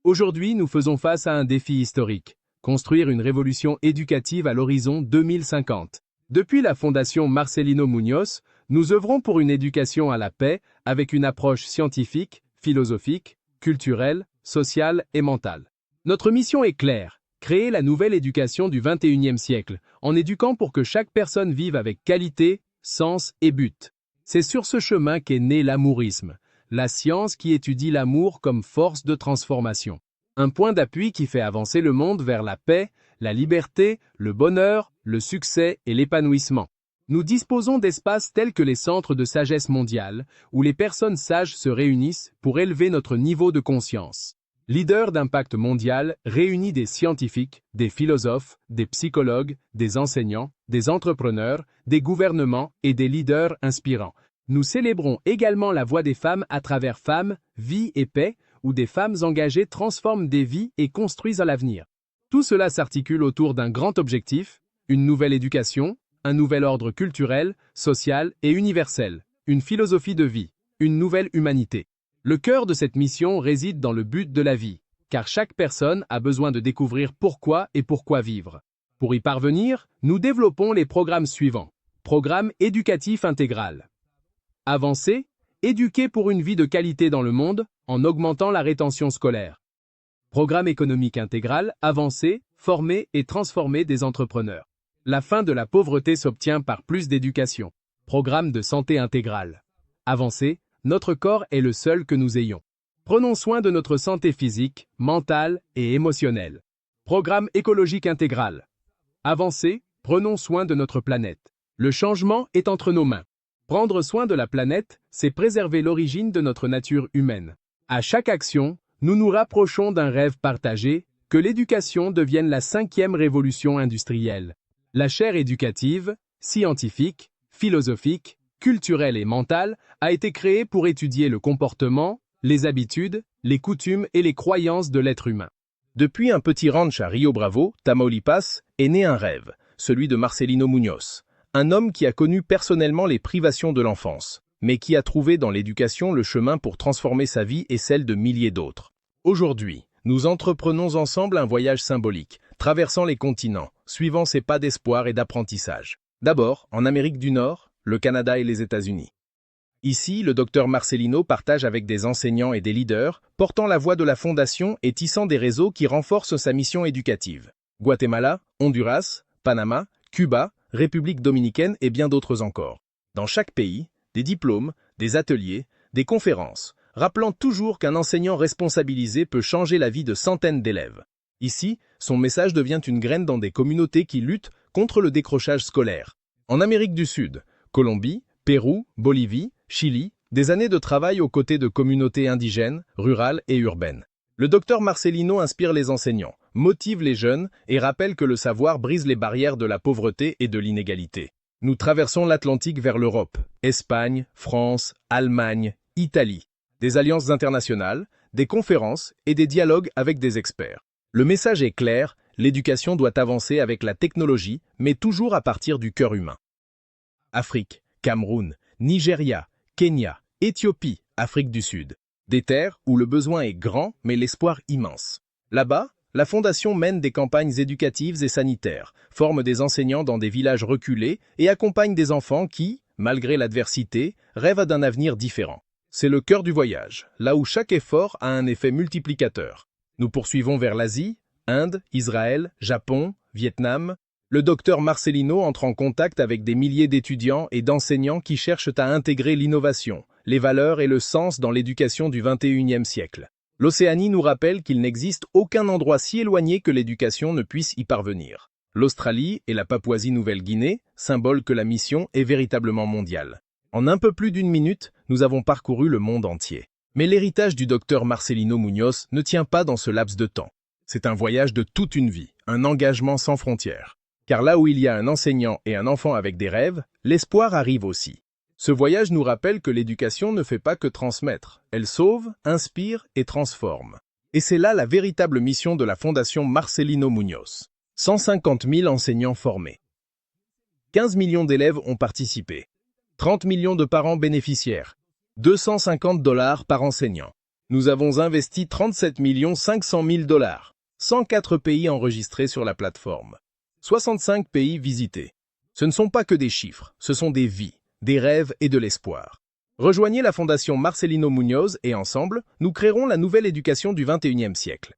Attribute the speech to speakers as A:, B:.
A: Aujourd'hui, nous faisons face à un défi historique, construire une révolution éducative à l'horizon 2050. Depuis la Fondation Marcelino Muñoz, nous œuvrons pour une éducation à la paix avec une approche scientifique, philosophique, culturelle, sociale et mentale. Notre mission est claire, créer la nouvelle éducation du 21e siècle, en éduquant pour que chaque personne vive avec qualité, sens et but. C'est sur ce chemin qu'est né l'amourisme, la science qui étudie l'amour comme force de transformation. Un point d'appui qui fait avancer le monde vers la paix, la liberté, le bonheur, le succès et l'épanouissement. Nous disposons d'espaces tels que les centres de sagesse mondiale, où les personnes sages se réunissent pour élever notre niveau de conscience. Leader d'impact mondial réunit des scientifiques, des philosophes, des psychologues, des enseignants, des entrepreneurs, des gouvernements et des leaders inspirants. Nous célébrons également la voix des femmes à travers Femmes, Vie et Paix, où des femmes engagées transforment des vies et construisent l'avenir. Tout cela s'articule autour d'un grand objectif, une nouvelle éducation, un nouvel ordre culturel, social et universel, une philosophie de vie, une nouvelle humanité. Le cœur de cette mission réside dans le but de la vie, car chaque personne a besoin de découvrir pourquoi et pourquoi vivre. Pour y parvenir, nous développons les programmes suivants. Programme éducatif intégral. Avancer, éduquer pour une vie de qualité dans le monde en augmentant la rétention scolaire. Programme économique intégral, avancer, former et transformer des entrepreneurs. La fin de la pauvreté s'obtient par plus d'éducation. Programme de santé intégrale. Avancer, notre corps est le seul que nous ayons. Prenons soin de notre santé physique, mentale et émotionnelle. Programme écologique intégral. Avancer, prenons soin de notre planète. Le changement est entre nos mains. Prendre soin de la planète, c'est préserver l'origine de notre nature humaine. À chaque action, nous nous rapprochons d'un rêve partagé, que l'éducation devienne la 5e révolution industrielle. La chaire éducative, scientifique, philosophique, culturelle et mentale a été créée pour étudier le comportement, les habitudes, les coutumes et les croyances de l'être humain.
B: Depuis un petit ranch à Rio Bravo, Tamaulipas, est né un rêve, celui de Marcelino Muñoz. Un homme qui a connu personnellement les privations de l'enfance, mais qui a trouvé dans l'éducation le chemin pour transformer sa vie et celle de milliers d'autres. Aujourd'hui, nous entreprenons ensemble un voyage symbolique, traversant les continents, suivant ses pas d'espoir et d'apprentissage. D'abord, en Amérique du Nord, le Canada et les États-Unis. Ici, le docteur Marcelino partage avec des enseignants et des leaders, portant la voix de la Fondation et tissant des réseaux qui renforcent sa mission éducative. Guatemala, Honduras, Panama, Cuba, République dominicaine et bien d'autres encore. Dans chaque pays, des diplômes, des ateliers, des conférences, rappelant toujours qu'un enseignant responsabilisé peut changer la vie de centaines d'élèves. Ici, son message devient une graine dans des communautés qui luttent contre le décrochage scolaire. En Amérique du Sud, Colombie, Pérou, Bolivie, Chili, des années de travail aux côtés de communautés indigènes, rurales et urbaines. Le docteur Marcelino inspire les enseignants, motive les jeunes et rappelle que le savoir brise les barrières de la pauvreté et de l'inégalité. Nous traversons l'Atlantique vers l'Europe, Espagne, France, Allemagne, Italie. Des alliances internationales, des conférences et des dialogues avec des experts. Le message est clair, l'éducation doit avancer avec la technologie, mais toujours à partir du cœur humain. Afrique, Cameroun, Nigeria, Kenya, Éthiopie, Afrique du Sud. Des terres où le besoin est grand, mais l'espoir immense. Là-bas, la Fondation mène des campagnes éducatives et sanitaires, forme des enseignants dans des villages reculés et accompagne des enfants qui, malgré l'adversité, rêvent d'un avenir différent. C'est le cœur du voyage, là où chaque effort a un effet multiplicateur. Nous poursuivons vers l'Asie, Inde, Israël, Japon, Vietnam. Le docteur Marcelino entre en contact avec des milliers d'étudiants et d'enseignants qui cherchent à intégrer l'innovation, les valeurs et le sens dans l'éducation du 21e siècle. L'Océanie nous rappelle qu'il n'existe aucun endroit si éloigné que l'éducation ne puisse y parvenir. L'Australie et la Papouasie-Nouvelle-Guinée symbolent que la mission est véritablement mondiale. En un peu plus d'une minute, nous avons parcouru le monde entier. Mais l'héritage du docteur Marcelino Muñoz ne tient pas dans ce laps de temps. C'est un voyage de toute une vie, un engagement sans frontières. Car là où il y a un enseignant et un enfant avec des rêves, l'espoir arrive aussi. Ce voyage nous rappelle que l'éducation ne fait pas que transmettre. Elle sauve, inspire et transforme. Et c'est là la véritable mission de la Fondation Marcelino Muñoz. 150 000 enseignants formés. 15 millions d'élèves ont participé. 30 millions de parents bénéficiaires. $250 par enseignant. Nous avons investi 37 500 000 $. 104 pays enregistrés sur la plateforme. 65 pays visités. Ce ne sont pas que des chiffres, ce sont des vies, des rêves et de l'espoir. Rejoignez la Fondation Marcelino Muñoz et ensemble, nous créerons la nouvelle éducation du XXIe siècle.